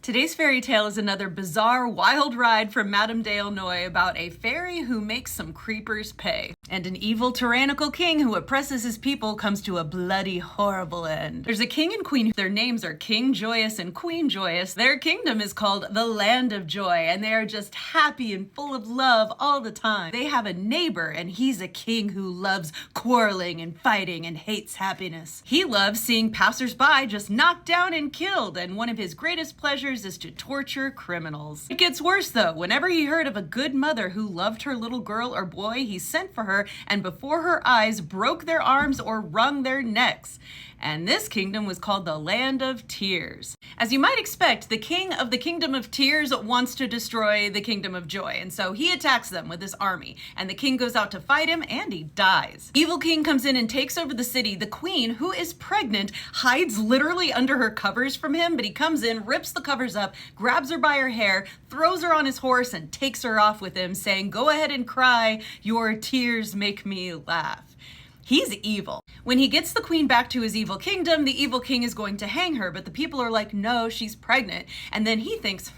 Today's fairy tale is another bizarre, wild ride from Madame de Aulnoy about a fairy who makes some creepers pay. And an evil, tyrannical king who oppresses his people comes to a bloody, horrible end. There's a king and queen. Their names are King Joyous and Queen Joyous. Their kingdom is called the Land of Joy, and they are just happy and full of love all the time. They have a neighbor, and he's a king who loves quarreling and fighting and hates happiness. He loves seeing passersby just knocked down and killed, and one of his greatest pleasures is to torture criminals. It gets worse though. Whenever he heard of a good mother who loved her little girl or boy, he sent for her and before her eyes broke their arms or wrung their necks. And this kingdom was called the Land of Tears. As you might expect, the king of the Kingdom of Tears wants to destroy the Kingdom of Joy, and so he attacks them with his army, and the king goes out to fight him, and he dies. Evil king comes in and takes over the city. The queen, who is pregnant, hides literally under her covers from him, but he comes in, rips the covers up, grabs her by her hair, throws her on his horse, and takes her off with him, saying, "Go ahead and cry, your tears make me laugh." He's evil. When he gets the queen back to his evil kingdom, the evil king is going to hang her, but the people are like, no, she's pregnant. And then he thinks,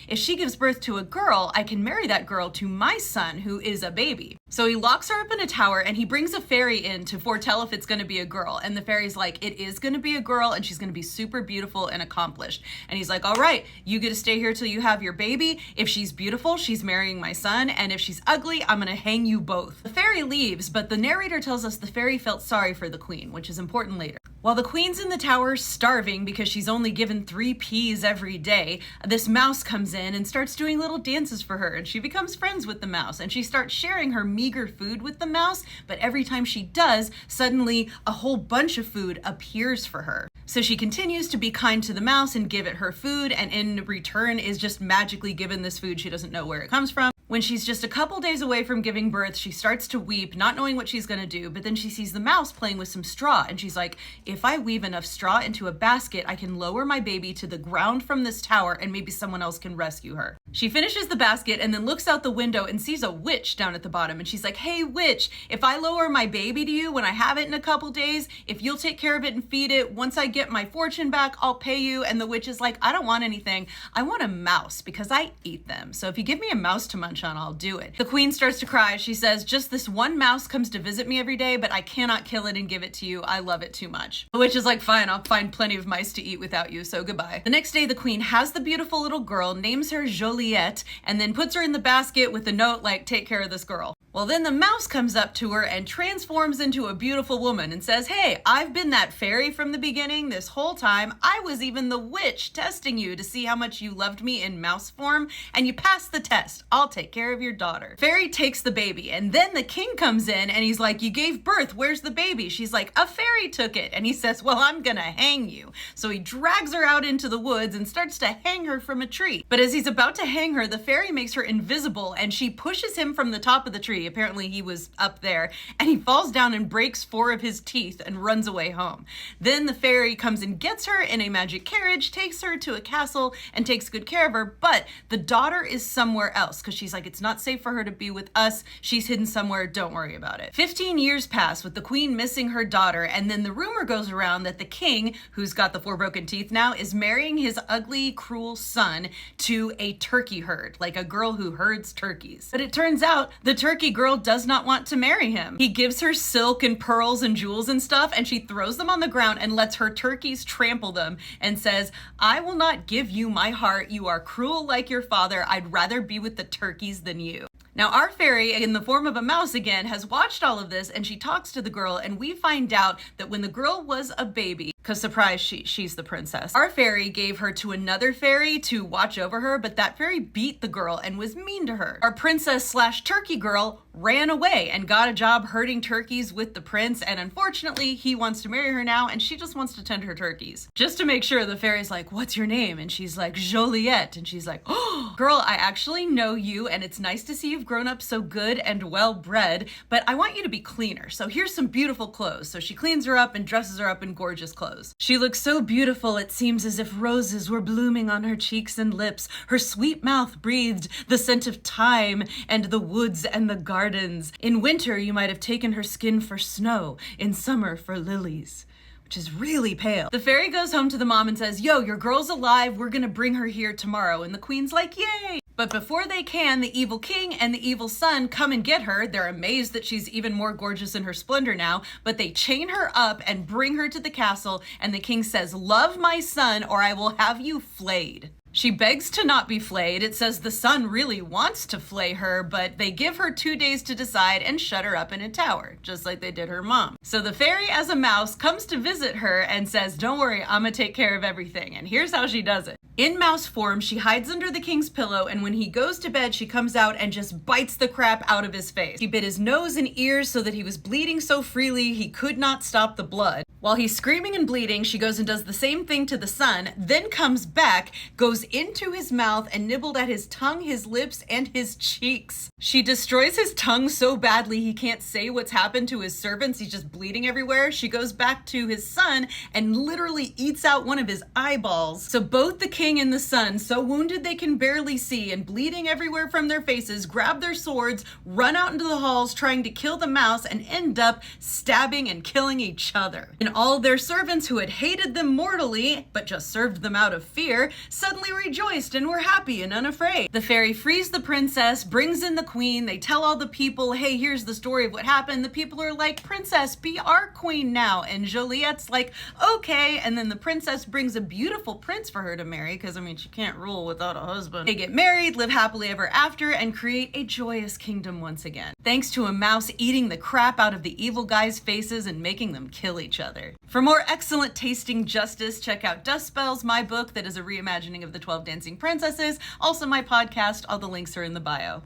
if she gives birth to a girl, I can marry that girl to my son, who is a baby. So he locks her up in a tower and he brings a fairy in to foretell if it's gonna be a girl. And the fairy's like, it is gonna be a girl and she's gonna be super beautiful and accomplished. And he's like, all right, you get to stay here till you have your baby. If she's beautiful, she's marrying my son. And if she's ugly, I'm gonna hang you both. The fairy leaves, but the narrator tells us the fairy felt sorry for the queen, which is important later. While the queen's in the tower starving because she's only given 3 peas every day, this mouse comes in and starts doing little dances for her, and she becomes friends with the mouse, and she starts sharing her meager food with the mouse, but every time she does, suddenly a whole bunch of food appears for her. So she continues to be kind to the mouse and give it her food, and in return is just magically given this food. She doesn't know where it comes from. When she's just a couple days away from giving birth, she starts to weep, not knowing what she's gonna do, but then she sees the mouse playing with some straw, and she's like, if I weave enough straw into a basket, I can lower my baby to the ground from this tower and maybe someone else can rescue her. She finishes the basket and then looks out the window and sees a witch down at the bottom, and she's like, hey witch, if I lower my baby to you when I have it in a couple days, if you'll take care of it and feed it, once I get my fortune back, I'll pay you. And the witch is like, I don't want anything. I want a mouse because I eat them. So if you give me a mouse to munch on, I'll do it. The queen starts to cry. She says, just this one mouse comes to visit me every day, but I cannot kill it and give it to you. I love it too much. The witch is like, fine, I'll find plenty of mice to eat without you, so goodbye. The next day, the queen has the beautiful little girl, names her Joliette, and then puts her in the basket with a note like, take care of this girl. Well, then the mouse comes up to her and transforms into a beautiful woman and says, hey, I've been that fairy from the beginning this whole time. I was even the witch testing you to see how much you loved me in mouse form, and you passed the test. I'll take care of your daughter. Fairy takes the baby, and then the king comes in and he's like, you gave birth, where's the baby? She's like, a fairy took it. And he says, well, I'm gonna hang you. So he drags her out into the woods and starts to hang her from a tree. But as he's about to hang her, the fairy makes her invisible and she pushes him from the top of the tree. Apparently he was up there, and he falls down and breaks 4 of his teeth and runs away home. Then the fairy comes and gets her in a magic carriage, takes her to a castle and takes good care of her, but the daughter is somewhere else because she's like, it's not safe for her to be with us. She's hidden somewhere. Don't worry about it. 15 years pass with the queen missing her daughter, and then the rumor goes around that the king, who's got the 4 broken teeth now, is marrying his ugly, cruel son to a turkey herd, like a girl who herds turkeys. But it turns out the turkey girl does not want to marry him. He gives her silk and pearls and jewels and stuff, and she throws them on the ground and lets her turkeys trample them and says, I will not give you my heart. You are cruel like your father. I'd rather be with the turkeys than you. Now, our fairy, in the form of a mouse again, has watched all of this, and she talks to the girl, and we find out that when the girl was a baby, because surprise, she's the princess, our fairy gave her to another fairy to watch over her, but that fairy beat the girl and was mean to her. Our princess slash turkey girl ran away and got a job herding turkeys with the prince, and unfortunately, he wants to marry her now, and she just wants to tend her turkeys. Just to make sure, the fairy's like, what's your name? And she's like, Joliette. And she's like, oh, girl, I actually know you, and it's nice to see you've grown up so good and well bred, but I want you to be cleaner. So here's some beautiful clothes. So she cleans her up and dresses her up in gorgeous clothes. She looks so beautiful, it seems as if roses were blooming on her cheeks and lips. Her sweet mouth breathed the scent of thyme and the woods and the gardens. In winter, you might have taken her skin for snow, in summer for lilies. which is really pale. The fairy goes home to the mom and says, yo, your girl's alive, we're gonna bring her here tomorrow. And the queen's like, yay! But before they can, the evil king and the evil son come and get her. They're amazed that she's even more gorgeous in her splendor now, but they chain her up and bring her to the castle, and the king says, love my son or I will have you flayed. She begs to not be flayed. It says the son really wants to flay her, but they give her 2 days to decide and shut her up in a tower, just like they did her mom. So the fairy as a mouse comes to visit her and says, don't worry, I'm gonna take care of everything. And here's how she does it. In mouse form, she hides under the king's pillow, and when he goes to bed, she comes out and just bites the crap out of his face. She bit his nose and ears so that he was bleeding so freely he could not stop the blood. While he's screaming and bleeding, she goes and does the same thing to the son, then comes back, goes into his mouth and nibbled at his tongue, his lips, and his cheeks. She destroys his tongue so badly he can't say what's happened to his servants. He's just bleeding everywhere. She goes back to his son and literally eats out one of his eyeballs. So both the king and the son, so wounded they can barely see and bleeding everywhere from their faces, grab their swords, run out into the halls trying to kill the mouse, and end up stabbing and killing each other. And all their servants who had hated them mortally, but just served them out of fear, suddenly rejoiced and were happy and unafraid. The fairy frees the princess, brings in the queen, they tell all the people, hey, here's the story of what happened. The people are like, princess, be our queen now. And Joliet's like, okay. And then the princess brings a beautiful prince for her to marry, because I mean, she can't rule without a husband. They get married, live happily ever after, and create a joyous kingdom once again, thanks to a mouse eating the crap out of the evil guys' faces and making them kill each other. For more excellent tasting justice, check out Dust Spells, my book that is a reimagining of the 12 Dancing Princesses, also my podcast. All the links are in the bio.